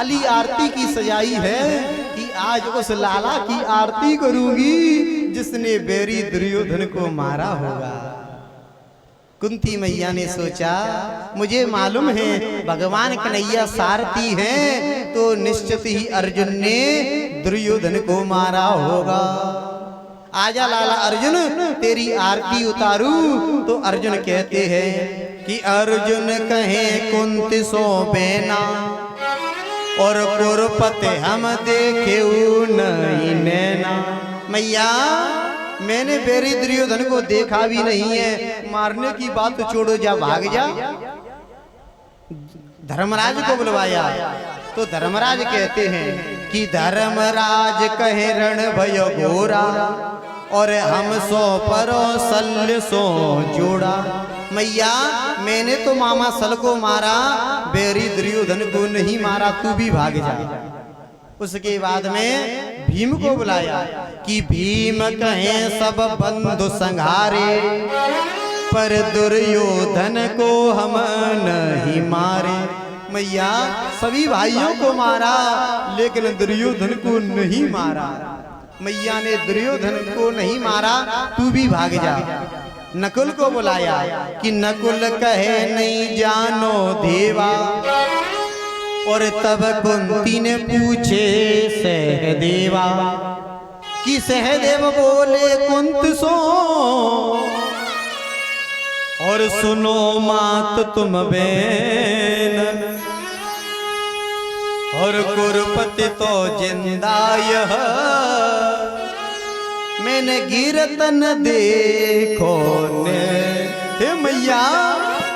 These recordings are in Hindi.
थाली आरती की सजाई है कि आज उस लाला की आरती करूंगी जिसने बैरी दुर्योधन को मारा होगा। कुंती मैया ने सोचा मुझे मालूम है भगवान कन्हैया सारथी हैं तो निश्चित ही अर्जुन ने दुर्योधन को मारा होगा। आजा लाला अर्जुन तेरी आरती उतारू। तो अर्जुन कहते हैं कि अर्जुन कहे कुंती सो बेना और कुरपत हम देखे नहीं नैना। मैया मैंने बैरी दुर्योधन को देखा भी नहीं है, मारने की बात तो छोड़ो, जा भाग जा। धर्मराज को बुलवाया तो धर्मराज कहते हैं कि धर्मराज कहे रण भय घोरा और हम सो परो सल सो जोड़ा। मैया मैंने तो मामा सल को मारा, बैरी दुर्योधन को नहीं मारा, तू भी भाग जा। उसके बाद में भीम को बुलाया कि भीम कहे सब बंधु संघारे पर दुर्योधन को हम नहीं मारे। मैया सभी भाइयों को मारा लेकिन दुर्योधन को नहीं मारा। मैया ने दुर्योधन को नहीं मारा, तू भी भाग जा। नकुल को बुलाया कि नकुल कहे नहीं जानो देवा और तब कुंती ने पूछे सहदेवा कि सहदेव बोले कुंत सो और सुनो मात तुम बेन और कुरपति तो जिंदा यह मैंने गिरतन देखो ने। हे मैया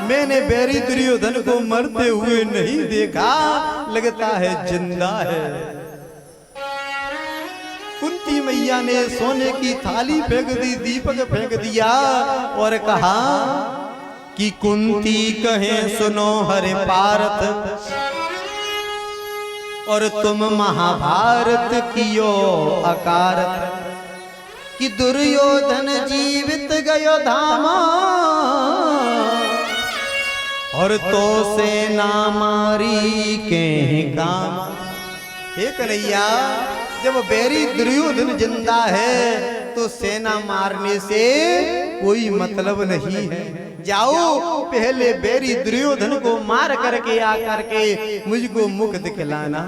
मैंने बैरी दुर्योधन को मरते हुए नहीं देखा, लगता है जिंदा है। कुंती मैया ने सोने की थाली फेंक दी, दीपक फेंक दिया और कहा कि कुंती कहे सुनो हरे पार्थ और तुम महाभारत कियो अकारत कि दुर्योधन जीवित गयो धामा और तो सेना मारी के काम। हे कन्हैया जब बैरी दुर्योधन जिंदा है तो सेना मारने से कोई मतलब नहीं है। जाओ पहले बैरी दुर्योधन को मार करके आकर के मुझको मुख दिखलाना।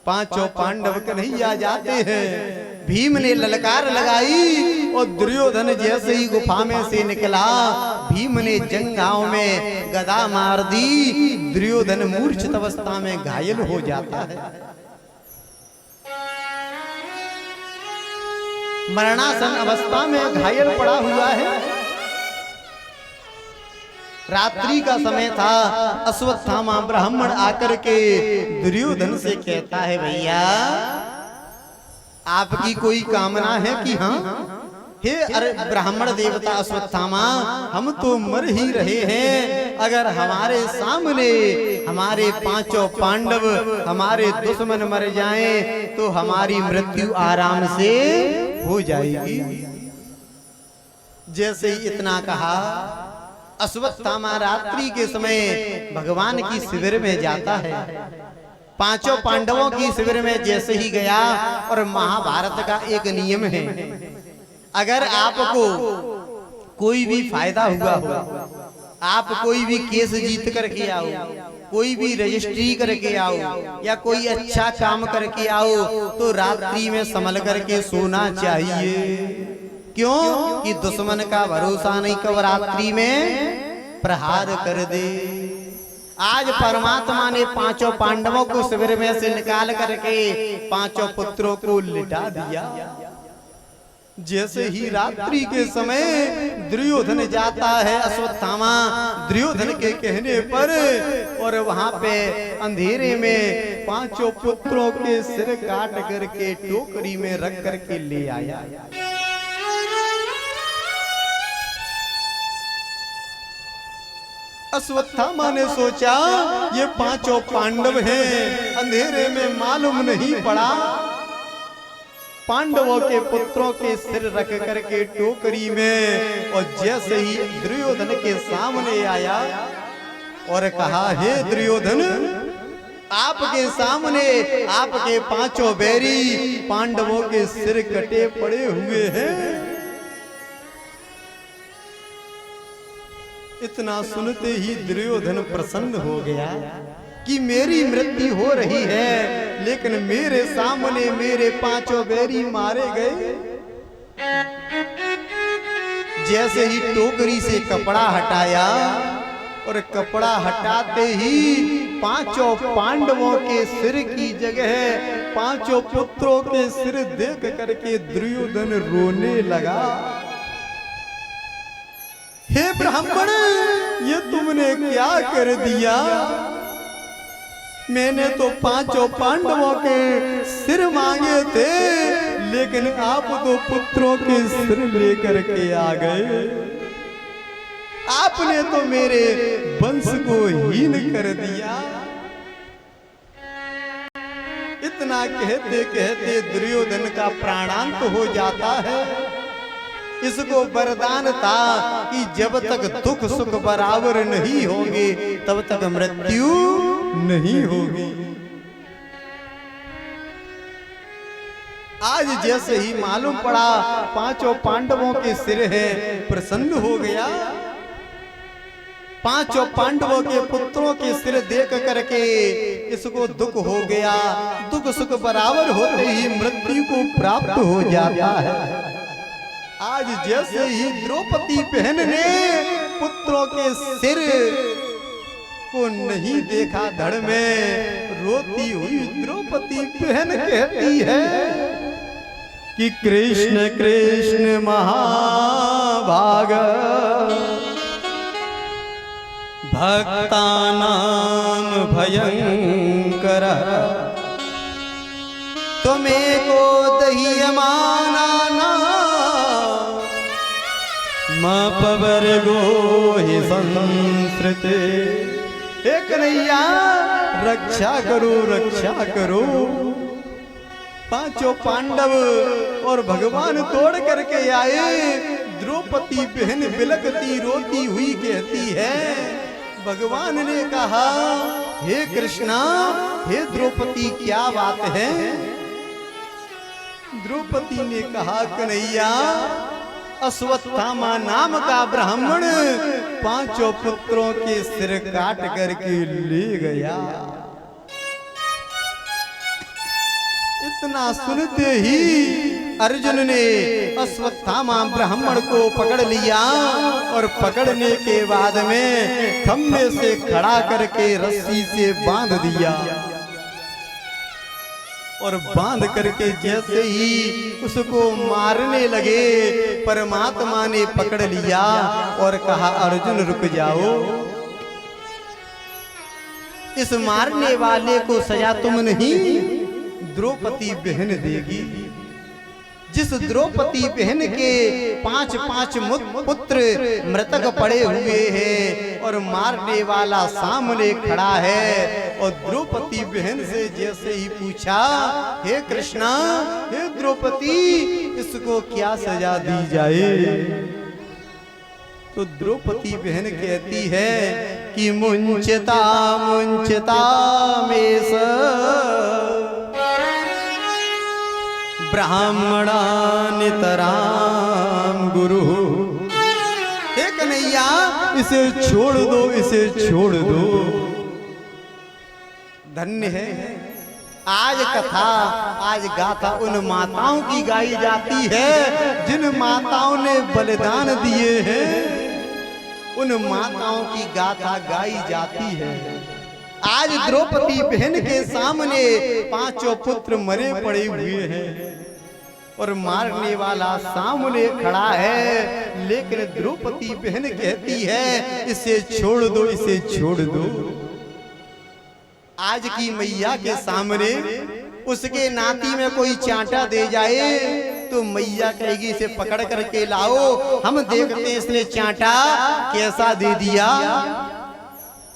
पांचों पांडव कन्हैया जाते हैं। भीम ने ललकार लगाई और दुर्योधन जैसे ही गुफा में से निकला भीम ने जंघाओं में गदा मार दी। दुर्योधन मूर्छित अवस्था में घायल हो जाता है। मरणासन अवस्था में घायल पड़ा हुआ है। रात्रि का समय था। अश्वत्थामा ब्राह्मण आकर के दुर्योधन से कहता है भैया आपकी कोई कामना है कि हाँ? हे अरे ब्राह्मण देवता अश्वत्थामा हम तो मर ही रहे हैं, अगर हमारे सामने हमारे पांचों पांडव हमारे दुश्मन मर जाएं तो हमारी मृत्यु आराम से हो जाएगी। जैसे ही इतना कहा अश्वत्थामा रात्रि के समय भगवान की शिविर में जाता है। पांचों पांडवों की शिविर में जैसे ही गया और महाभारत का एक नियम है अगर आपको कोई भी फायदा हुआ हो, आप कोई भी केस जीत करके आओ, कोई भी रजिस्ट्री करके आओ या कोई अच्छा काम करके आओ तो रात्रि में संभल करके सोना चाहिए। क्यों कि दुश्मन का भरोसा नहीं कब रात्रि में प्रहार कर दे। आज परमात्मा ने पांचों पांडवों को शिविर में से निकाल करके पांचों पुत्रों को लिटा दिया। जैसे ही रात्रि के समय दुर्योधन जाता है अश्वत्थामा दुर्योधन के कहने पर और वहां पे अंधेरे में पांचों पुत्रों के सिर काट करके टोकरी में रख करके ले आया। अश्वत्थामा ने सोचा ये पांचों पांडव हैं, अंधेरे में मालूम नहीं पड़ा। पांडवों के पुत्रों के सिर रख करके टोकरी में और जैसे ही दुर्योधन के सामने आया और कहा हे दुर्योधन आपके सामने आपके पांचों बैरी पांडवों के सिर कटे पड़े हुए हैं। इतना सुनते ही दुर्योधन प्रसन्न हो गया कि मेरी मृत्यु हो रही है, लेकिन मेरे सामने मेरे पांचों बैरी मारे गए। जैसे ही टोकरी से कपड़ा हटाया और कपड़ा हटाते ही पांचों पांडवों के सिर की जगह पांचों पुत्रों के सिर देख करके दुर्योधन रोने लगा। हे ब्राह्मण, ये तुमने क्या कर दिया? मैंने तो पांचों पांडवों के सिर मांगे थे, लेकिन आप तो पुत्रों के सिर लेकर के आ गए। आपने तो मेरे वंश को हीन कर दिया। इतना कहते कहते दुर्योधन का प्राणांत हो जाता है। इसको वरदान था कि जब तक दुख सुख बराबर नहीं होंगे तब तक मृत्यु नहीं होगी। आज जैसे ही मालूम पड़ा पांचों पांडवों के सिर है, प्रसन्न हो गया। पांचों पांडवों के पुत्रों के सिर देख करके इसको दुख हो गया। दुख सुख बराबर होते ही मृत्यु को प्राप्त हो जाता है। आज जैसे ही द्रौपदी बहन ने पुत्रों के सिर को नहीं देखा, धड़ में रोती हुई द्रौपदी बहन कहती है कि कृष्ण कृष्ण महाभाग भक्तानां भयंकर तुम्हें को दह्यमाना मपवर्गो हि संस्कृते। हे कन्हैया, रक्षा करो रक्षा करो। पांचों पांडव और भगवान तोड़ करके आए। द्रौपदी बहन बिलकती रोती हुई कहती है। भगवान ने कहा, हे कृष्णा, हे द्रौपदी, क्या बात है? द्रौपदी ने कहा, कन्हैया, अश्वत्थामा नाम का ब्राह्मण पांचों पुत्रों के सिर काट करके ले गया। इतना सुनते ही अर्जुन ने अश्वत्थामा ब्राह्मण को पकड़ लिया और पकड़ने के बाद में खम्भे से खड़ा करके रस्सी से बांध दिया। और बांध करके जैसे ही उसको मारने लगे, परमात्मा ने पकड़ लिया और कहा, अर्जुन रुक जाओ। इस मारने वाले को सजा तुम नहीं, द्रौपदी बहन देगी। जिस द्रौपदी बहन के पांच पांच पुत्र मृतक पड़े हुए हैं और मारने वाला सामने खड़ा है, और द्रौपदी बहन से जैसे ही पूछा, हे कृष्णा, हे द्रौपदी, इसको क्या सजा दी जाए? तो द्रौपदी बहन कहती है कि मुंचता मुंचता मेष ब्राह्मणा नितराम गुरु। हे कन्हैया, इसे छोड़ दो, इसे छोड़ दो। धन्य है आज कथा, आज गाथा उन माताओं की गाई जाती है जिन माताओं ने बलिदान दिए हैं। उन माताओं की गाथा गाई जाती है। आज द्रौपदी बहन के सामने पांचों पुत्र मरे पड़े हुए हैं और मारने वाला सामने खड़ा है, लेकिन द्रौपदी बहन कहती है, इसे छोड़ दो, इसे छोड़ दो। आज की मैया के सामने उसके नाती में कोई चांटा दे जाए तो मैया कहेगी, इसे पकड़ करके लाओ, हम देखते हैं इसने चांटा कैसा दे दिया।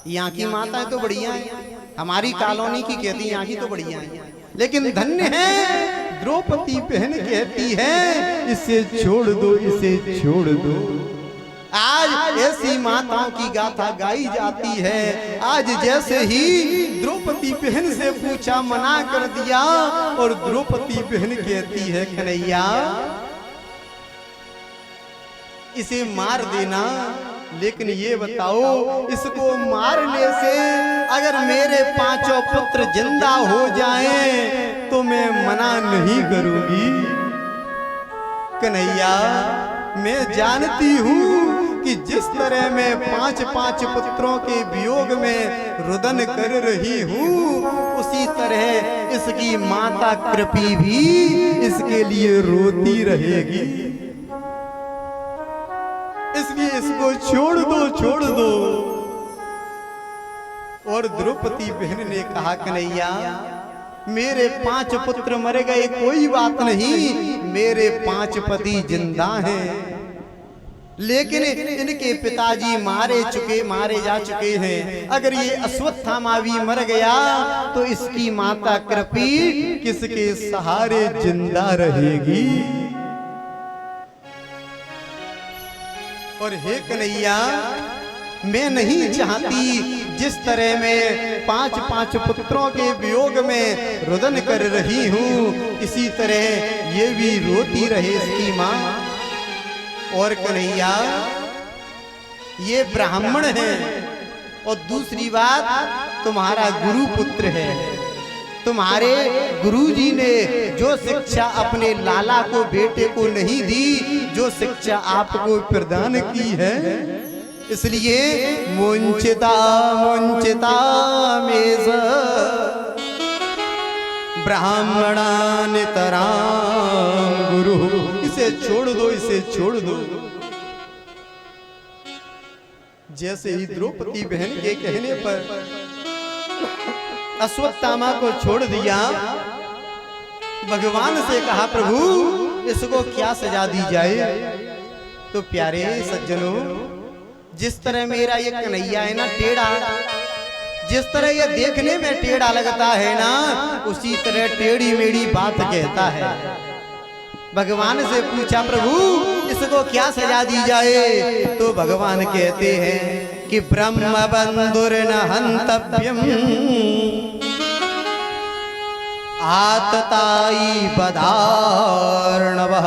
यहाँ की माताएं तो बढ़िया है, हमारी कॉलोनी की कहती यहाँ की तो बढ़िया है, लेकिन धन्य है द्रौपदी बहन कहती है, इसे छोड़ दो, इसे छोड़ दो। आज ऐसी माताओं की गाथा गाई जाती है। आज जैसे ही द्रौपदी बहन से पूछा, मना कर दिया, और द्रौपदी बहन कहती है कन्हैया इसे मार देना, लेकिन ये बताओ इसको मारने से अगर मेरे 5 पुत्र जिंदा हो जाएं तो मैं मना नहीं करूंगी। कन्हैया मैं जानती हूँ कि जिस तरह मैं 5 पुत्रों के वियोग में रुदन कर रही हूँ, उसी तरह इसकी माता कृपी भी इसके लिए रोती रहेगी। इसलिए इसको छोड़ दो, छोड़ दो। और द्रौपदी बहन ने कहा कन्हैया मेरे 5 पुत्र मर गए कोई बात नहीं, मेरे 5 पति जिंदा हैं, लेकिन इनके पिताजी मारे जा चुके हैं। अगर ये अश्वत्थामा भी मर गया तो इसकी माता कृपी किसके सहारे जिंदा रहेगी। और हे कन्हैया मैं नहीं चाहती जिस तरह मैं 5 पुत्रों के वियोग में रुदन कर रही हूँ, इसी तरह ये भी रोती रहे इसकी माँ। और कन्हैया ये ब्राह्मण है, और दूसरी बात तुम्हारा गुरु पुत्र है। तुम्हारे गुरुजी ने जो शिक्षा अपने लाला को बेटे को नहीं दी, जो शिक्षा आपको प्रदान की है, इसलिए मुंचिता मुंचिता मेज ब्राह्मणा नितराम गुरु। इसे छोड़ दो, इसे छोड़ दो। जैसे ही द्रौपदी बहन के कहने पर अश्वत्थामा को छोड़ दिया, भगवान से कहा प्रभु इसको क्या सजा दी जाए। तो प्यारे सज्जनों, जिस तरह मेरा ये कन्हैया है ना टेढ़ा, जिस तरह ये देखने में टेढ़ा लगता है ना, उसी तरह टेढ़ी मेढ़ी बात कहता है। भगवान से पूछा प्रभु इसको क्या सजा दी जाए, तो भगवान कहते हैं कि ब्रह्म बंधुर्न हंतव्यम आतताई बधार्णवः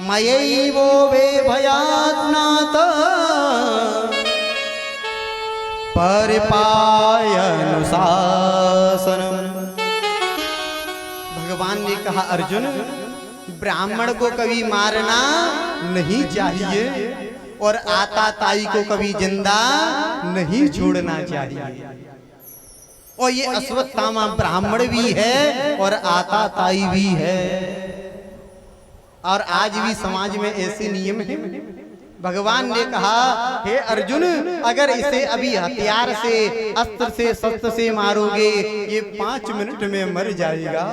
मयैवो वे भयाज्ञात परिपायनुशासनम्। भगवान ने कहा अर्जुन ब्राह्मण को कभी मारना नहीं चाहिए, और आताताई को कभी जिंदा नहीं छोड़ना चाहिए। और ये अश्वत्थामा ब्राह्मण भी है और आताताई भी है, और आज भी समाज में ऐसे नियम है। भगवान ने कहा हे अर्जुन अगर इसे अभी हथियार से, अस्त्र से, शस्त्र से मारोगे ये 5 मिनट में मर जाएगा,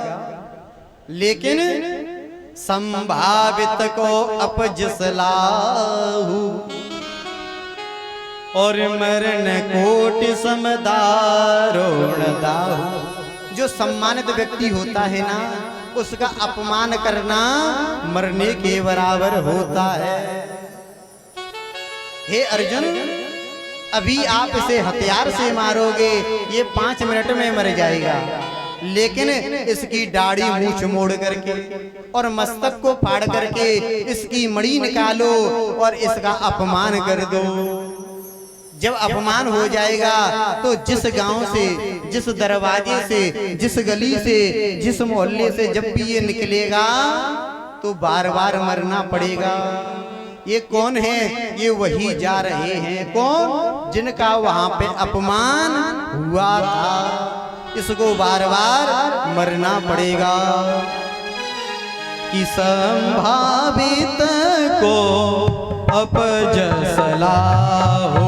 लेकिन संभावित को अपजसलाहु और मरण कोटि समदारोण दाहु। जो सम्मानित व्यक्ति होता है ना, उसका अपमान करना मरने के बराबर होता है। हे अर्जुन अभी आप इसे हथियार से मारोगे ये 5 मिनट में मर जाएगा, लेकिन इसकी दाढ़ी मूछ मोड़ करके और मस्तक को फाड़ करके इसकी मणि निकालो और इसका अपमान कर दो। जब अपमान हो जाएगा तो जिस गांव से, जिस दरवाजे से, जिस गली से, जिस मोहल्ले से जब भी ये निकलेगा तो बार बार मरना पड़ेगा। ये कौन है? ये वही जा रहे हैं। कौन? जिनका वहां पे अपमान हुआ था। इसको बार बार मरना पड़ेगा। कि संभावित को अपजसला हो,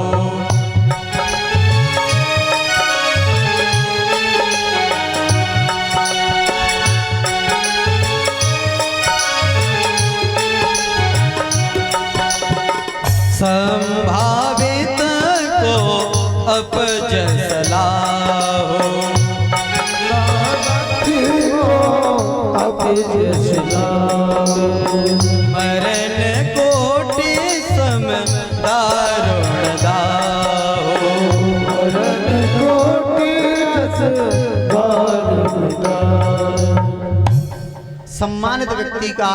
संभावित को अपजसला हो, अपजसला मरण सम्मानित व्यक्ति का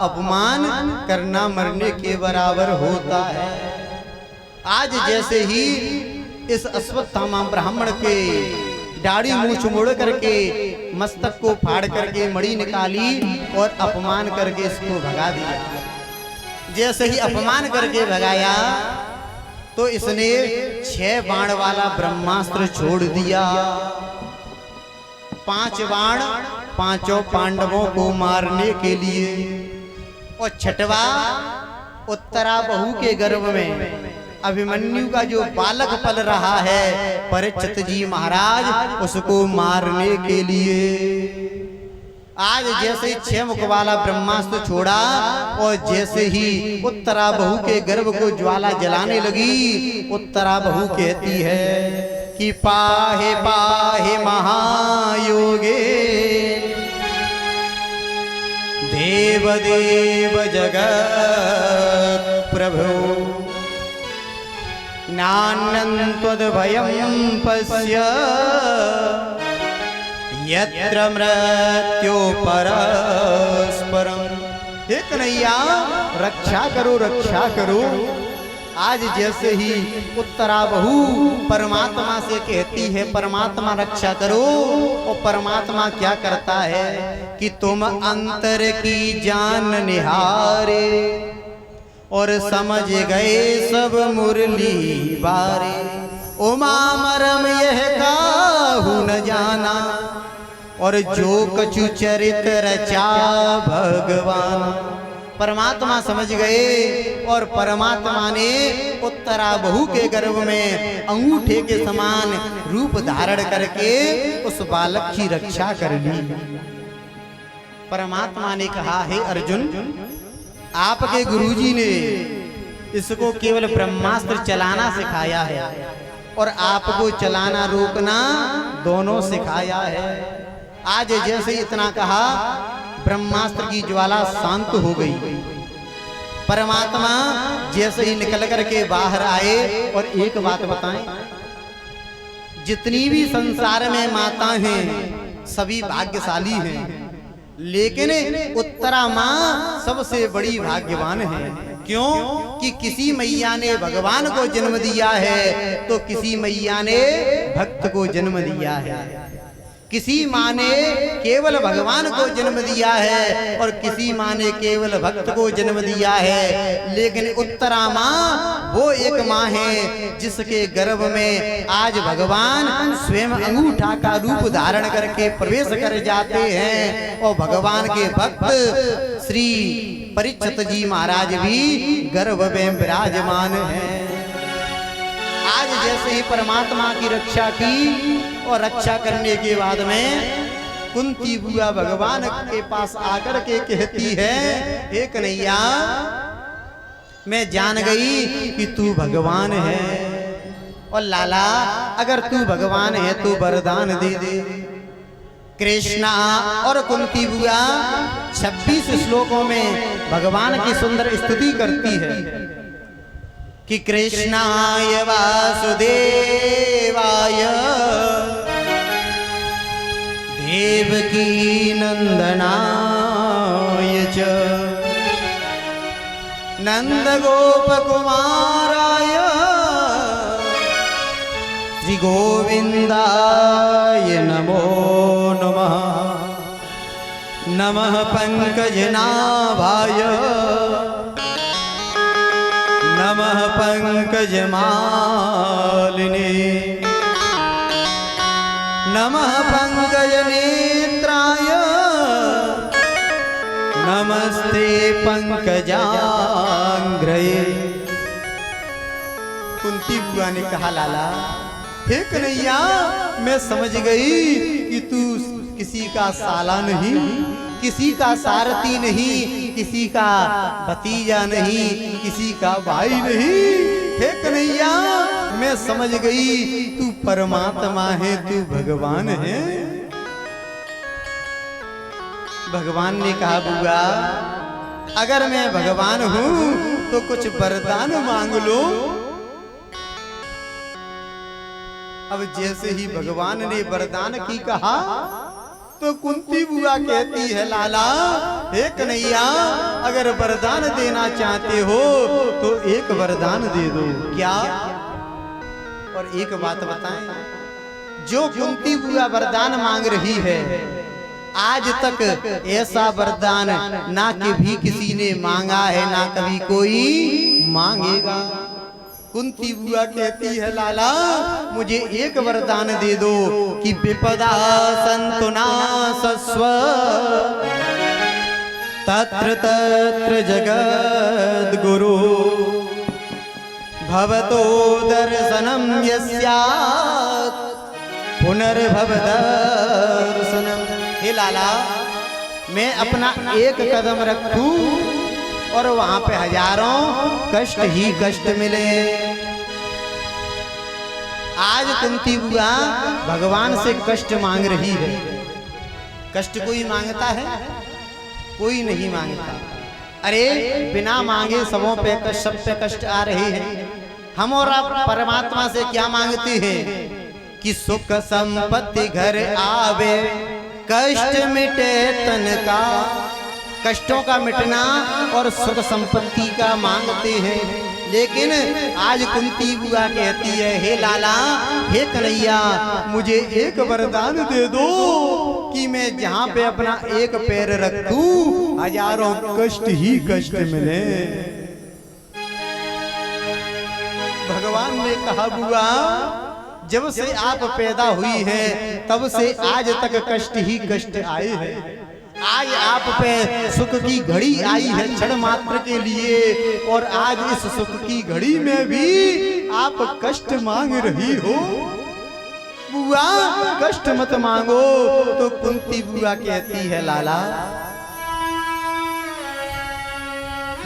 अपमान करना मरने के बराबर होता है। आज जैसे ही इस अश्वत्थामा ब्राह्मण के दाढ़ी मूछ मोड़ करके मस्तक को फाड़ करके मणि निकाली और अपमान करके इसको भगा दिया। जैसे ही अपमान करके भगाया तो इसने 6 बाण वाला ब्रह्मास्त्र छोड़ दिया। 5 बाण पांचों पांडवों को मारने के लिए और 6वां उत्तरा बहू के गर्भ में अभिमन्यु का जो बालक पल रहा है परीक्षित जी महाराज उसको मारने के लिए। आज जैसे ही 6 मुख वाला ब्रह्मास्त्र छोड़ा और जैसे ही उत्तरा बहू के गर्भ को ज्वाला जलाने लगी, उत्तरा बहू कहती है कि पाहे पाहे महायोगे देव देव जगत प्रभु नान्यं त्वद्भयं पश्य यत्र मृत्यो परस्परम। हे कन्हैया रक्षा करो रक्षा करो। आज जैसे ही उत्तरा बहू परमात्मा से कहती है परमात्मा रक्षा करो, और परमात्मा क्या करता है कि तुम अंतर की जान निहारे और समझ गए सब मुरली बारे। उमा मरम यह काहू न जाना और जो कछु चरित रचा भगवान। परमात्मा समझ गए और परमात्मा ने उत्तरा बहू के गर्भ में अंगूठे के समान रूप धारण करके उस बालक की रक्षा कर ली। परमात्मा ने कहा, हे अर्जुन, आपके गुरुजी ने इसको केवल ब्रह्मास्त्र चलाना सिखाया है और आपको चलाना रोकना दोनों सिखाया है। आज जैसे इतना कहा ब्रह्मास्त्र की ज्वाला शांत हो गई। परमात्मा जैसे ही निकल करके बाहर आए और एक बात बताएं, जितनी भी संसार में माता हैं सभी भाग्यशाली हैं, लेकिन उत्तरा माँ सबसे बड़ी भाग्यवान है। क्यों कि किसी मैया ने भगवान को जन्म दिया है तो किसी मैया ने भक्त को जन्म दिया है। किसी माँ ने केवल भगवान को जन्म दिया है और किसी माँ ने केवल भक्त को जन्म दिया है। लेकिन उत्तरा माँ वो एक माँ है जिसके गर्भ में आज भगवान स्वयं अंगूठा का रूप धारण करके प्रवेश कर जाते हैं और भगवान के भक्त श्री परीक्षित जी महाराज भी गर्भ में विराजमान हैं। आज जैसे ही परमात्मा की रक्षा की और रक्षा करने के बाद में कुंती बुआ भगवान के पास आकर के कहती है, हे कन्हैया मैं जान गई कि तू भगवान है और लाला अगर तू भगवान है तो वरदान दे दे। कृष्णा और कुंती बुआ 26 श्लोकों में भगवान की सुंदर स्तुति करती है कि कृष्णाय वासुदेवाय देवकी नंदनाय च नंद गोप कुमाराय श्री गोविंदाय नमो नमः। नमः पंकजनाभाय नमः पंकजमालिने नमः पंकजनेत्राय नमस्ते पंकजांग्रये। कुंती बुआ ने कहा, लाला हे कन्हैया मैं समझ गई कि तू किसी का साला नहीं, किसी का सारथी नहीं, किसी का भतीजा नहीं, किसी का भाई नहीं। हे कन्हैया मैं समझ गई तू परमात्मा है, तू भगवान है। भगवान ने कहा, बुआ अगर मैं भगवान हूं तो कुछ वरदान मांग लो। अब जैसे ही भगवान ने वरदान की कहा तो कुंती बुआ कहती है लाला हे कन्हैया अगर वरदान देना चाहते हो तो एक वरदान दे दो। क्या? और एक बात बताएं, जो कुंती बुआ वरदान मांग रही है आज तक ऐसा वरदान ना कभी किसी ने मांगा है ना कभी कोई मांगेगा। कुंती बुआ कहती है लाला मुझे एक वरदान दे दो कि विपदा संतु नासस्व तत्र तत्र जगद गुरु भवतो दर्शनम यस्यात् पुनर्भव दर्शनम। हे लाला मैं अपना एक कदम रखूं और वहां पे हजारों कष्ट ही कष्ट मिले। आज कुंती बुआ भगवान से कष्ट मांग रही है। कष्ट कोई मांगता है? कोई नहीं मांगता। अरे बिना मांगे सबों पे कष्ट, सब पे कष्ट आ रहे हैं। हम और आप परमात्मा से क्या मांगते हैं कि सुख संपत्ति घर आवे कष्ट मिटे तन का। कष्टों का मिटना और सुख संपत्ति का मांगते हैं। लेकिन आज कुंती बुआ कहती है हे लाला हे कन्हैया मुझे एक वरदान दे दो कि मैं जहां पे अपना एक पैर रखूं हजारों कष्ट ही कष्ट मिले। भगवान ने कहा बुआ जब से आप पैदा हुई है तब से आज तक कष्ट ही कष्ट आए हैं। आज आप पे सुख की घड़ी आई है क्षण मात्र के लिए और आज इस सुख की घड़ी में भी आप कष्ट मांग रही हो। बुआ कष्ट मत मांगो। तो कुंती बुआ कहती है लाला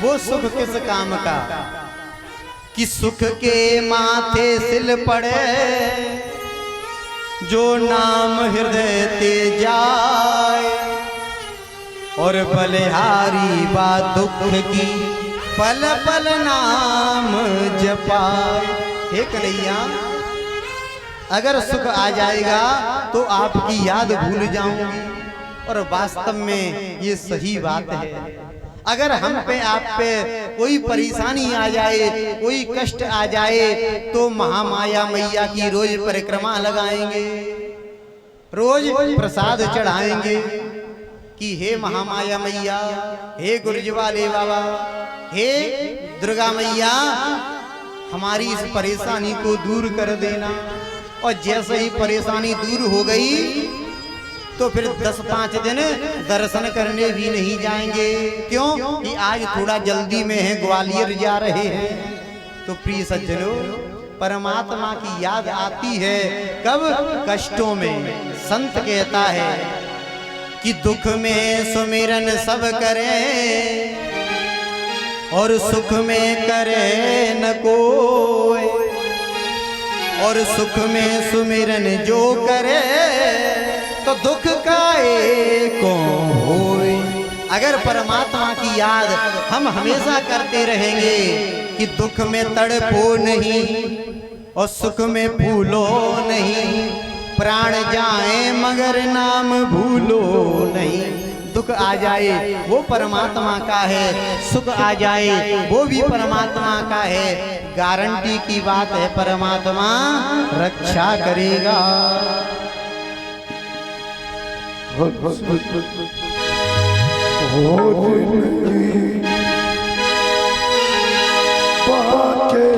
वो सुख किस काम का कि सुख के माथे सिल पड़े जो नाम हृदय ते जाए और बलिहारी बा दुख की पल पल नाम जपाए। हे कन्हैया अगर सुख आ जाएगा तो आपकी याद भूल जाऊंगी और वास्तव में ये सही बात है। अगर हम पे आप पे कोई परेशानी आ जाए कोई कष्ट आ जाए तो महामाया मैया की रोज परिक्रमा लगाएंगे रोज प्रसाद चढ़ाएंगे कि हे महामाया मैया हे गुरुजी वाले बाबा हे दुर्गा मैया हमारी इस परेशानी को दूर कर देना। और जैसे ही परेशानी दूर हो गई तो फिर 10-5 दिन दर्शन करने भी नहीं जाएंगे। क्यों कि आज थोड़ा जल्दी में है ग्वालियर जा रहे हैं। तो प्रिय सज्जनों परमात्मा की याद आती है कब? कष्टों में। संत कहता है कि दुख में सुमिरन सब करे और सुख में करे न कोई और सुख में सुमिरन जो करे तो दुख का एको होए। अगर परमात्मा की याद हम हमेशा करते रहेंगे कि दुख में तड़पो नहीं और सुख में भूलो नहीं प्राण जाए मगर नाम भूलो नहीं। दुख आ जाए वो परमात्मा का है सुख आ जाए वो भी परमात्मा का है। गारंटी की बात है परमात्मा रक्षा करेगा। बाके